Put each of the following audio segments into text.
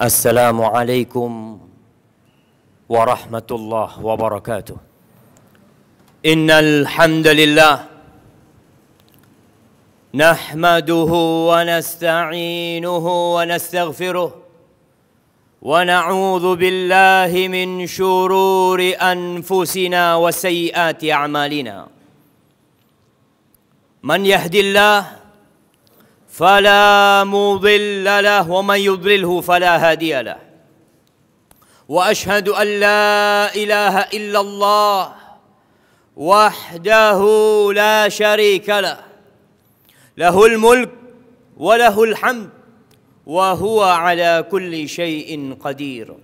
Assalamualaikum warahmatullahi wabarakatuh. Innal hamdalillah nahmaduhu wa nasta'inuhu wa nastaghfiruh wa na'udzu billahi min syururi anfusina wa sayyiati a'malina. Man yahdillah فلا مضل له ومن يضلله فلا هادي له وأشهد أن لا إله إلا الله وحده لا شريك له له الملك وله الحمد وهو على كل شيء قدير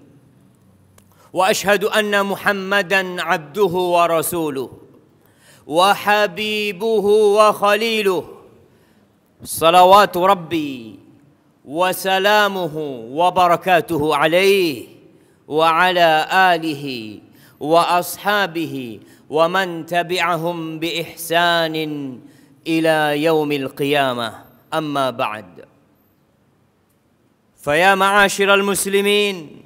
وأشهد أن محمدا عبده ورسوله وحبيبه وخليله صلوات ربي وسلامه وبركاته عليه وعلى آله وأصحابه ومن تبعهم بإحسان إلى يوم القيامة أما بعد فيا معاشر المسلمين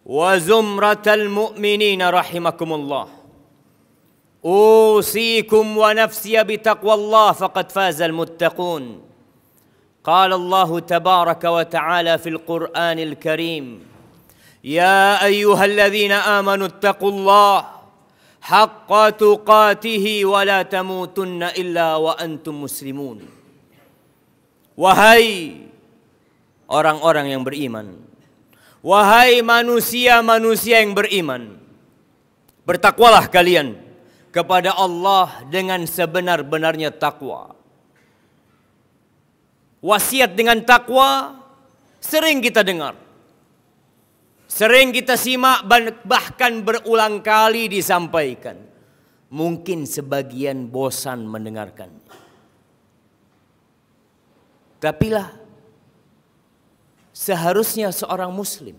وزمرة المؤمنين رحمكم الله أوصيكم ونفسي بتقوى الله فقد فاز المتقون قال الله تبارك وتعالى في القرآن الكريم يا أيها الذين آمنوا اتقوا الله حق تقاته ولا تموتن إلا وأنتم مسلمون. Wahai orang-orang yang beriman, wahai manusia-manusia yang beriman, bertakwalah kalian kepada Allah dengan sebenar-benarnya takwa. Wasiat dengan takwa sering kita dengar, sering kita simak, bahkan berulang kali disampaikan. Mungkin sebagian bosan mendengarkan. Tapilah seharusnya seorang muslim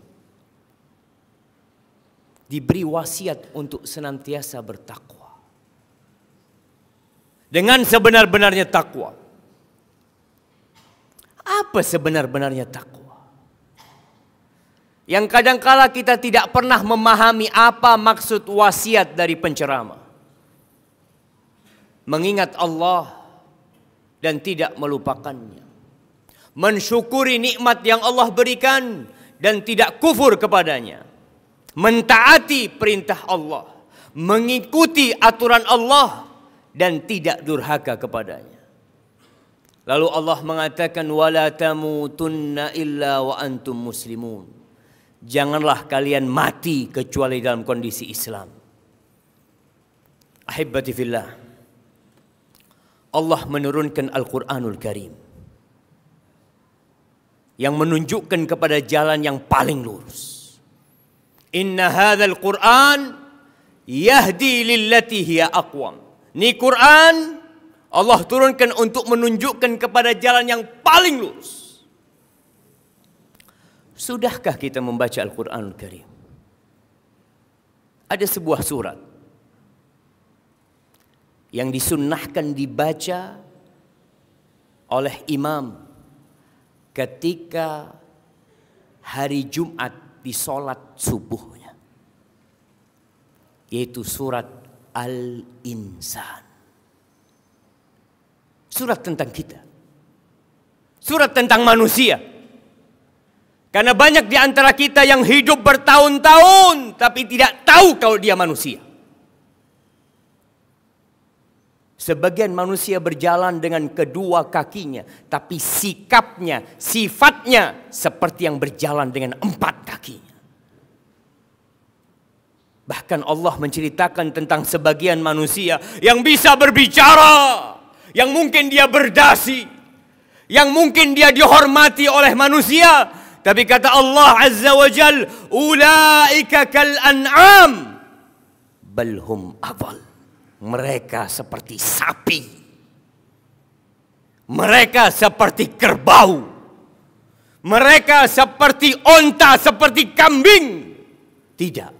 diberi wasiat untuk senantiasa bertakwa dengan sebenar-benarnya takwa. Apa sebenar-benarnya takwa? Yang kadangkala kita tidak pernah memahami apa maksud wasiat dari penceramah. Mengingat Allah dan tidak melupakannya. Mensyukuri nikmat yang Allah berikan dan tidak kufur kepadanya. Mentaati perintah Allah. Mengikuti aturan Allah dan tidak durhaka kepadanya. Lalu Allah mengatakan wala tamutunna illa wa antum muslimun. Janganlah kalian mati kecuali dalam kondisi Islam. Ahibbati fillah. Allah menurunkan Al-Qur'anul Karim yang menunjukkan kepada jalan yang paling lurus. Inna hadzal Qur'an yahdi lillati hiya aqwam. Ini Quran Allah turunkan untuk menunjukkan kepada jalan yang paling lurus. Sudahkah kita membaca Al-Quranul Karim? Ada sebuah surat yang disunnahkan dibaca oleh imam ketika hari Jumat di sholat subuhnya, yaitu surat Al-Insan. Surat tentang kita. Surat tentang manusia. Karena banyak di antara kita yang hidup bertahun-tahun tapi tidak tahu kalau dia manusia. Sebagian manusia berjalan dengan kedua kakinya, tapi sikapnya, sifatnya seperti yang berjalan dengan 4 kakinya. Bahkan Allah menceritakan tentang sebagian manusia yang bisa berbicara, yang mungkin dia berdasi, yang mungkin dia dihormati oleh manusia. Tapi kata Allah Azza wa Jal, ulaika kal an'am bal hum adall. Mereka seperti sapi, mereka seperti kerbau, mereka seperti onta, seperti kambing. Tidak.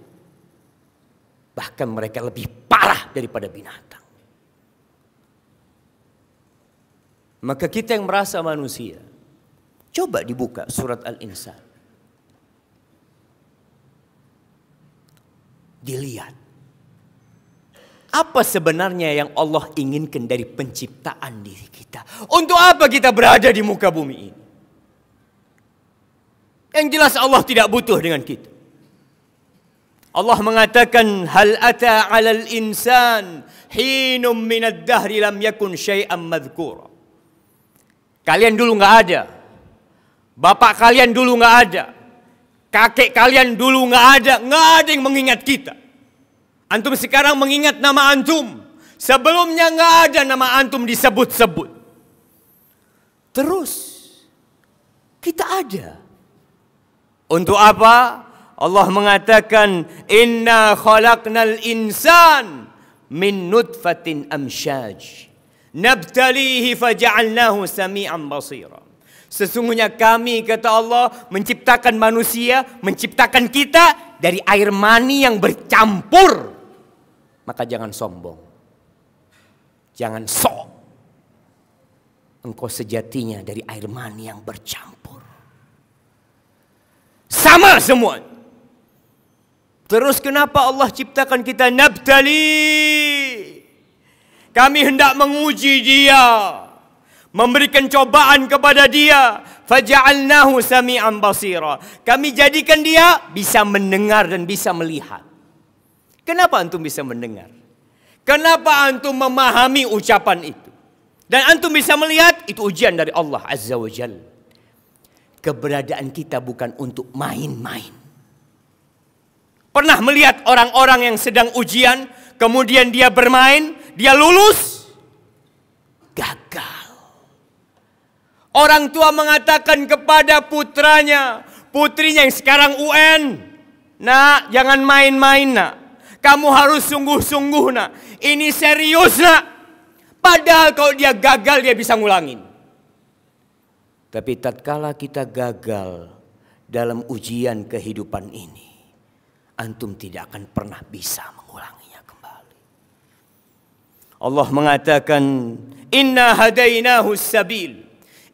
Bahkan mereka lebih parah daripada binatang. Maka kita yang merasa manusia, coba dibuka surat Al-Insan. dilihat. Apa sebenarnya yang Allah inginkan dari penciptaan diri kita? Untuk apa kita berada di muka bumi ini? Yang jelas Allah tidak butuh dengan kita. Allah mengatakan, hal ata 'alal insan hinum minad dahri lam yakun syai'an madhkura. Kalian dulu nggak ada. Bapak kalian dulu nggak ada. Kakek kalian dulu nggak ada yang mengingat kita. Antum sekarang mengingat nama antum. Sebelumnya nggak ada nama antum disebut-sebut. Terus kita ada. Untuk apa? Allah mengatakan, inna khalaqnal insan min nutfatin amsyaj nabtalihi faja'alnahu sami'an basira. Sesungguhnya kami, kata Allah, menciptakan manusia, menciptakan kita dari air mani yang bercampur. Maka jangan sombong. Jangan sok. Engkau sejatinya dari air mani yang bercampur. Sama semua. Terus kenapa Allah ciptakan kita nabtali? Kami hendak menguji dia, memberikan cobaan kepada dia. Faja'alnahu sami'an basira. Kami jadikan dia bisa mendengar dan bisa melihat. Kenapa antum bisa mendengar? Kenapa antum memahami ucapan itu? Dan antum bisa melihat, itu ujian dari Allah Azza wa Jalla. Keberadaan kita bukan untuk main-main. Pernah melihat orang-orang yang sedang ujian, kemudian dia bermain, dia lulus, gagal. Orang tua mengatakan kepada putrinya yang sekarang UN, nak, jangan main-main nak. Kamu harus sungguh-sungguh nak. Ini serius nak. Padahal kalau dia gagal dia bisa ngulangin. Tapi tatkala kita gagal dalam ujian kehidupan ini, antum tidak akan pernah bisa mengulanginya kembali. Allah mengatakan, inna hadainahu sabil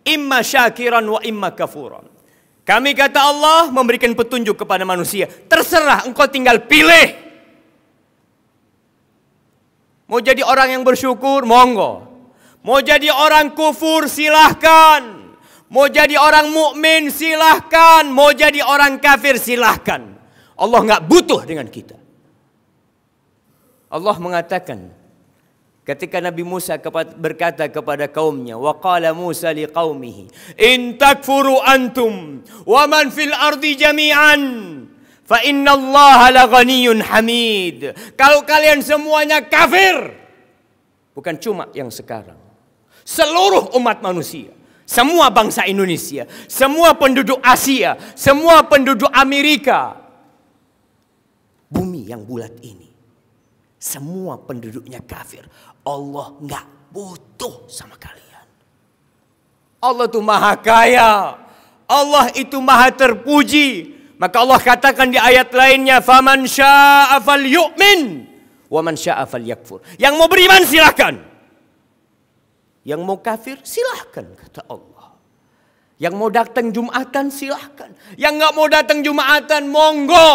imma syakiran wa imma kafuran. Kami, kata Allah, memberikan petunjuk kepada manusia. Terserah, engkau tinggal pilih. Mau jadi orang yang bersyukur, monggo. Mau jadi orang kufur, silahkan. Mau jadi orang mukmin, silahkan. Mau jadi orang kafir, silahkan. Allah nggak butuh dengan kita. Allah mengatakan, ketika Nabi Musa berkata kepada kaumnya, wa qala Musa liqaumihi, in takfuru antum wa man fil ardi jami'an fa innallaha laghaniyyun hamid. Kalau kalian semuanya kafir, bukan cuma yang sekarang, seluruh umat manusia, semua bangsa Indonesia, semua penduduk Asia, semua penduduk Amerika, bumi yang bulat ini, semua penduduknya kafir. Allah nggak butuh sama kalian. Allah itu maha kaya. Allah itu maha terpuji. Maka Allah katakan di ayat lainnya, faman syaa'a falyu'min wa man syaa'a falyakfur. Yang mau beriman silakan. Yang mau kafir silakan, kata Allah. Yang mau datang Jumatan silakan. Yang nggak mau datang Jumatan monggo.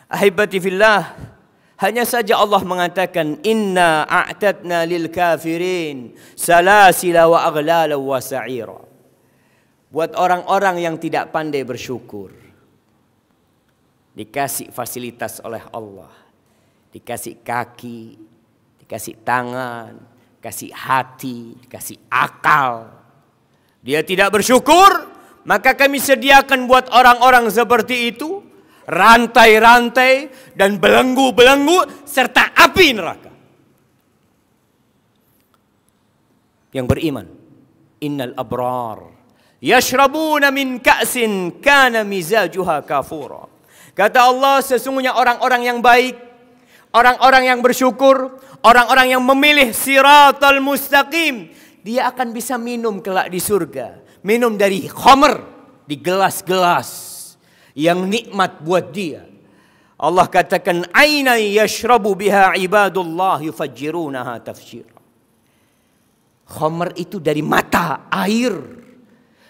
Ahibati fillah, hanya saja Allah mengatakan, inna a'tadna lil kafirin salasila wa aghlala wa sa'ira. Buat orang-orang yang tidak pandai bersyukur, dikasih fasilitas oleh Allah, dikasih kaki, dikasih tangan, dikasih hati, dikasih akal. Dia tidak bersyukur, maka kami sediakan buat orang-orang seperti itu rantai-rantai dan belenggu-belenggu serta api neraka. Yang beriman, innal abrar yashrabuna min ka'sin kana mizajuha kafura. Kata Allah, sesungguhnya orang-orang yang baik, orang-orang yang bersyukur, orang-orang yang memilih siratal mustaqim, dia akan bisa minum kelak di surga. Minum dari khamr, di gelas-gelas yang nikmat buat dia. Allah katakan, aina yashrabu biha ibadullah yufajjirunaha tafjira. Khamr itu dari mata, air.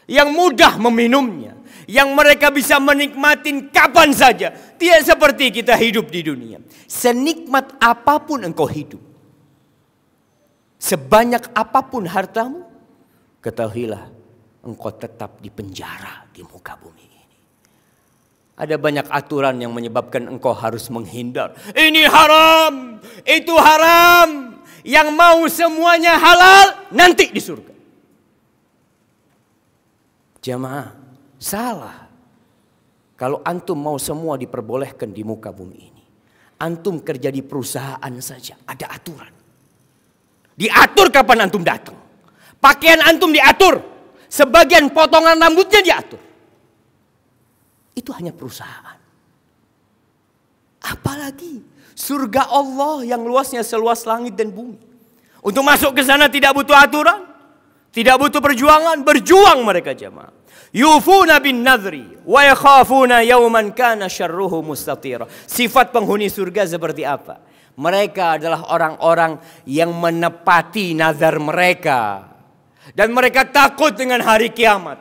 yang mudah meminumnya, yang mereka bisa menikmatin kapan saja. Tidak seperti kita hidup di dunia. Senikmat apapun engkau hidup, sebanyak apapun hartamu, ketahuilah engkau tetap di penjara di muka bumi ini. Ada banyak aturan yang menyebabkan engkau harus menghindar. Ini haram, itu haram. Yang mau semuanya halal nanti di surga. Jamaah, salah. Kalau antum mau semua diperbolehkan di muka bumi ini, antum kerja di perusahaan saja, ada aturan. Diatur kapan antum datang. Pakaian antum diatur. Sebagian potongan rambutnya diatur. Itu hanya perusahaan. Apalagi surga Allah yang luasnya seluas langit dan bumi. Untuk masuk ke sana tidak butuh aturan, tidak butuh perjuangan, berjuang mereka jemaah. Yufuna bin nadri wa yakhafuna yawman kana syarruhu mustatira. Sifat penghuni surga seperti apa? Mereka adalah orang-orang yang menepati nazar mereka. Dan mereka takut dengan hari kiamat.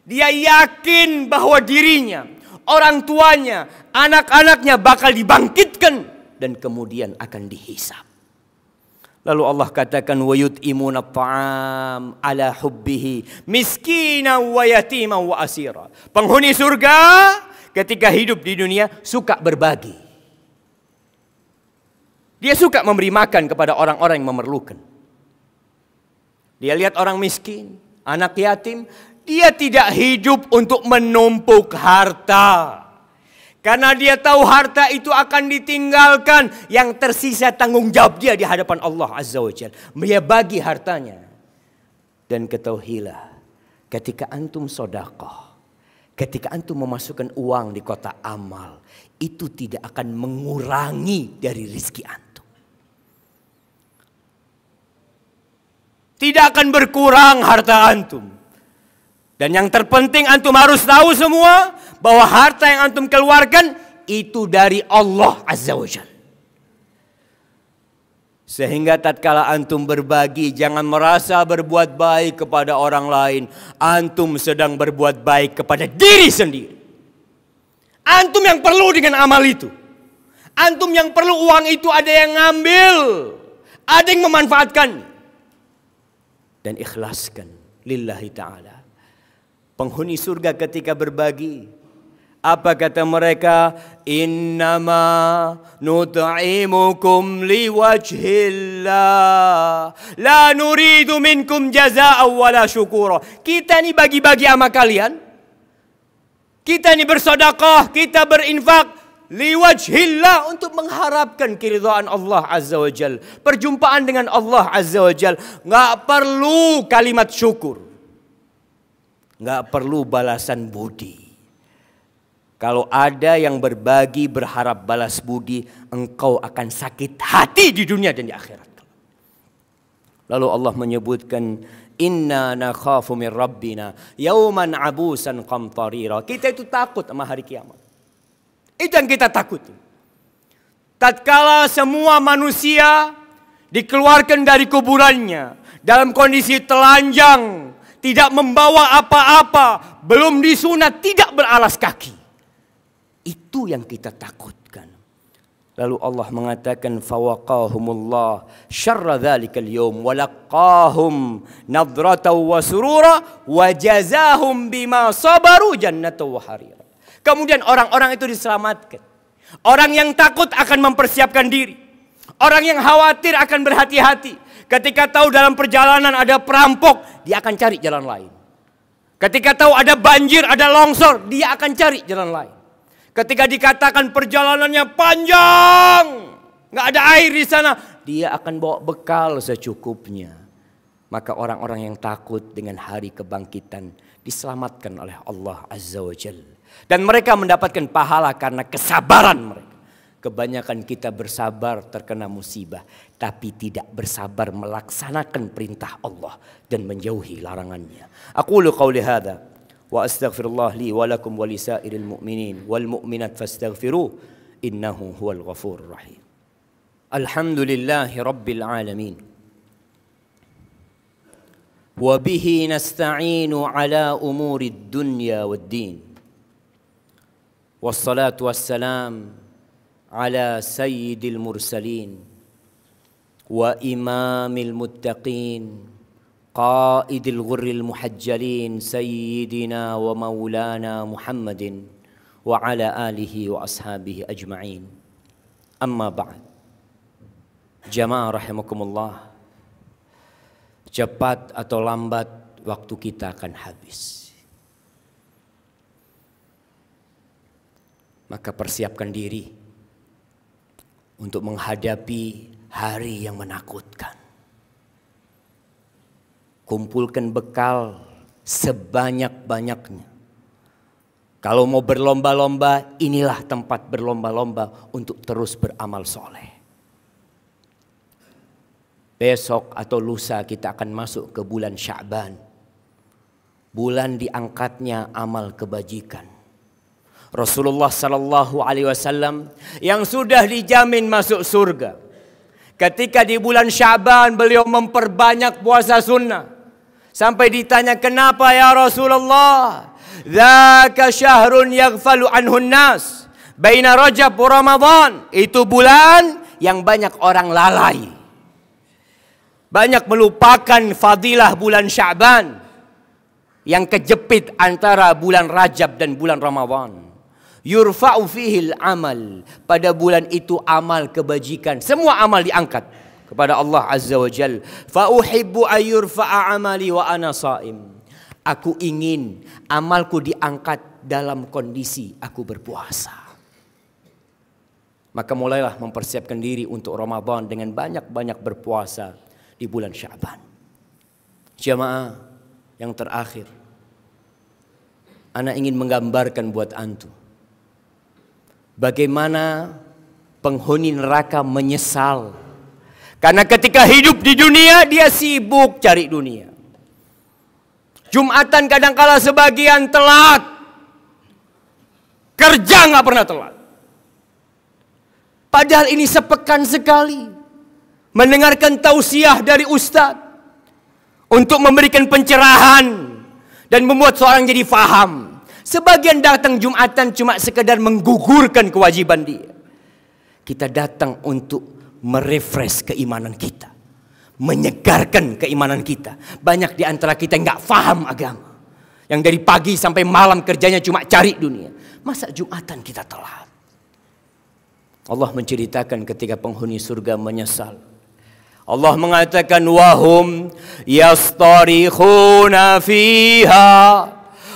Dia yakin bahwa dirinya, orang tuanya, anak-anaknya bakal dibangkitkan dan kemudian akan dihisab. Lalu Allah katakan wa yut'imuna at'am ala hubbihi miskina wa yatima wa asira. Penghuni surga ketika hidup di dunia suka berbagi. Dia suka memberi makan kepada orang-orang yang memerlukan. Dia lihat orang miskin, anak yatim, dia tidak hidup untuk menumpuk harta. Karena dia tahu harta itu akan ditinggalkan. Yang tersisa tanggung jawab dia di hadapan Allah Azza wa Jalla. Dia bagi hartanya. Dan ketahuilah, ketika antum sedekah, ketika antum memasukkan uang di kotak amal, itu tidak akan mengurangi dari rezeki antum. Tidak akan berkurang harta antum. Dan yang terpenting antum harus tahu semua bahwa harta yang antum keluarkan itu dari Allah Azza wa Jalla. Sehingga tatkala antum berbagi, jangan merasa berbuat baik kepada orang lain. Antum sedang berbuat baik kepada diri sendiri. Antum yang perlu dengan amal itu. Antum yang perlu uang itu ada yang ngambil, ada yang memanfaatkan. Dan ikhlaskan lillahi ta'ala. Penghuni surga ketika berbagi, apa kata mereka? Innama nut'imukum liwajhillah. La nuridu minkum jazaa'a wala syukura. Kita ini bagi-bagi sama kalian. Kita ini bersedekah, kita berinfak liwajhillah, untuk mengharapkan keridhaan Allah Azza wa Jalla. Perjumpaan dengan Allah Azza wa Jalla. Nggak perlu kalimat syukur. Nggak perlu balasan budi. Kalau ada yang berbagi berharap balas budi, engkau akan sakit hati di dunia dan di akhirat. Lalu Allah menyebutkan, inna nakhafu min rabbina yauman abusan qamtarira. Kita itu takut sama hari kiamat. Itu yang kita takuti. Tatkala semua manusia dikeluarkan dari kuburannya dalam kondisi telanjang, tidak membawa apa-apa, belum disunat, tidak beralas kaki. Itu yang kita takutkan. Lalu Allah mengatakan, fawaqahumullah syarra dzalikal yaum wa laqahum nadratan wa surura wa jazahum bima sabaru jannatan wa harira. Kemudian orang-orang itu diselamatkan. Orang yang takut akan mempersiapkan diri. Orang yang khawatir akan berhati-hati. Ketika tahu dalam perjalanan ada perampok, dia akan cari jalan lain. Ketika tahu ada banjir, ada longsor, dia akan cari jalan lain. Ketika dikatakan perjalanannya panjang, nggak ada air di sana, dia akan bawa bekal secukupnya. Maka orang-orang yang takut dengan hari kebangkitan diselamatkan oleh Allah Azza wa Jalla. Dan mereka mendapatkan pahala karena kesabaran mereka. Kebanyakan kita bersabar terkena musibah, tapi tidak bersabar melaksanakan perintah Allah dan menjauhi larangannya. Aqulu qawli hadza wa astaghfirullah li wa lakum wa lisairil mu'minin wal mu'minat fastaghfiruh innahu huwal ghafurur rahim. Alhamdulillahi rabbil alamin. wa bihi nasta'inu ala umurid dunya waddin. Wassalatu wassalam ala sayyidil mursalin wa imamil muttaqin qaidil ghurril muhajjalin sayyidina wa maulana Muhammadin wa ala alihi wa ashabihi ajma'in. Amma ba'd. Jamaah rahimakumullah, cepat atau lambat waktu kita akan habis. Maka persiapkan diri untuk menghadapi hari yang menakutkan. Kumpulkan bekal sebanyak-banyaknya. Kalau mau berlomba-lomba, inilah tempat berlomba-lomba untuk terus beramal soleh. Besok atau lusa kita akan masuk ke bulan Sya'ban. Bulan diangkatnya amal kebajikan. Rasulullah sallallahu alaihi wasallam yang sudah dijamin masuk surga, ketika di bulan Sya'ban beliau memperbanyak puasa sunnah. Sampai ditanya, kenapa ya Rasulullah? Dzaka syahrun yaghfalu anhun nas baina Rajab wa Ramadan. Itu bulan yang banyak orang lalai. Banyak melupakan fadilah bulan Sya'ban yang kejepit antara bulan Rajab dan bulan Ramadan. Yurfa'u fihil amal. Pada bulan itu amal kebajikan, semua amal diangkat kepada Allah Azza wa Jal. Fa uhibbu ayyurfa'a amali wa ana sha'im. Aku ingin amalku diangkat dalam kondisi aku berpuasa. Maka mulailah mempersiapkan diri untuk Ramadan dengan banyak-banyak berpuasa di bulan Sya'ban. Jamaah yang terakhir, ana ingin menggambarkan buat antum bagaimana penghuni neraka menyesal karena ketika hidup di dunia dia sibuk cari dunia. Jumatan kadangkala sebagian telat, kerja nggak pernah telat. Padahal ini sepekan sekali mendengarkan tausiah dari ustadz untuk memberikan pencerahan dan membuat seorang jadi faham. Sebagian datang Jumatan cuma sekedar menggugurkan kewajiban dia. Kita datang untuk merefresh keimanan kita, menyegarkan keimanan kita. Banyak di antara kita yang nggak faham agama, yang dari pagi sampai malam kerjanya cuma cari dunia. Masa Jumatan kita telat? Allah menceritakan ketika penghuni surga menyesal. Allah mengatakan wahum yastarikhuna fiha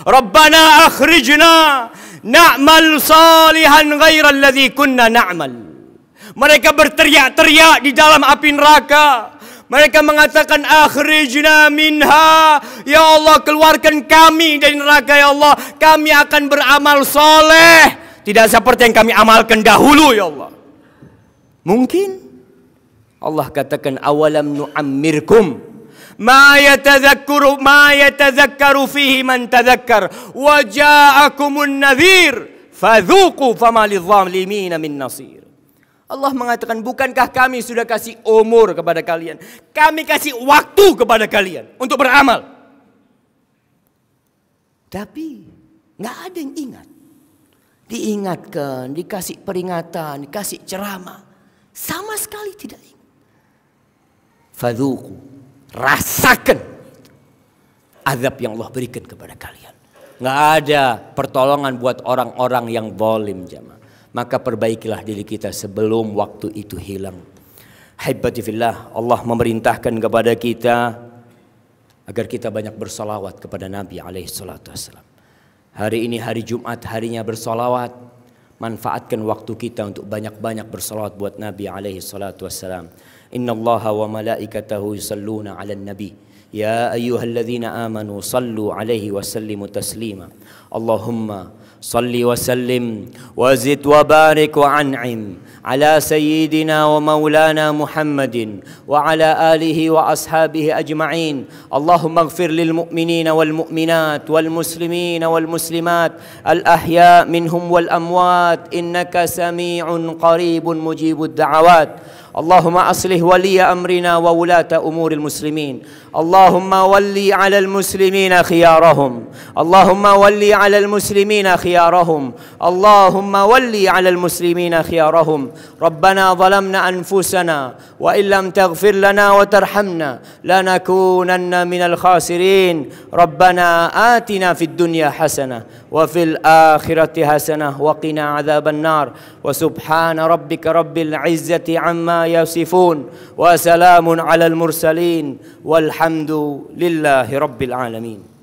Rabbana akhrijna na'mal salihan ghaira alladhi kunna na'mal. Mereka berteriak-teriak di dalam api neraka. Mereka mengatakan akhrijna minha, ya Allah keluarkan kami dari neraka ya Allah, kami akan beramal soleh tidak seperti yang kami amalkan dahulu ya Allah. Mungkin Allah katakan awalam nu'ammirkum ma yatadzakkaru fihi man tadzakkar wa ja'akumun nadhir fadzuqu fama lidh-dhalimin min nasir. Allah mengatakan, bukankah kami sudah kasih umur kepada kalian, kami kasih waktu kepada kalian untuk beramal, tapi nggak ada yang ingat. Diingatkan, dikasih peringatan, dikasih ceramah, sama sekali tidak ingat. Fadzuqu, rasakan azab yang Allah berikan kepada kalian. Nggak ada pertolongan buat orang-orang yang zalim jamaah. Maka perbaikilah diri kita sebelum waktu itu hilang. Haibati fillah, Allah memerintahkan kepada kita agar kita banyak bersolawat kepada Nabi alaihi salatu wassalam. Hari ini hari Jumat, harinya bersolawat. Manfaatkan waktu kita untuk banyak-banyak bersolawat buat Nabi alaihi salatu wassalam. Inna Allaha wa malaikatahu yusalluna ala nabi. Ya ayyuhalladzina amanu sallu alaihi wa sallimu taslima. Allahumma salli wa sallim wa zid wa barik wa an'im ala sayyidina wa maulana Muhammadin wa ala alihi wa ashabihi ajma'in. Allahumma ighfir lil mu'minina wal mu'minat wal muslimina wal muslimat al ahya minhum wal amwat innaka sami'un qaribun mujibud da'awat. اللهم أصلح ولي أمرنا وولاة أمور المسلمين. اللهم ولي على المسلمين خيارهم. اللهم ولي على المسلمين خيارهم. اللهم ولي على المسلمين خيارهم. ربنا ظلمنا أنفسنا وإن لم تغفر لنا وترحمنا لنكونن من الخاسرين. ربنا آتنا في الدنيا حسنة وفي الآخرة حسنة وقنا عذاب النار. وسبحان ربك رب العزة عما يصفون وسلام على المرسلين والحمد لله رب العالمين.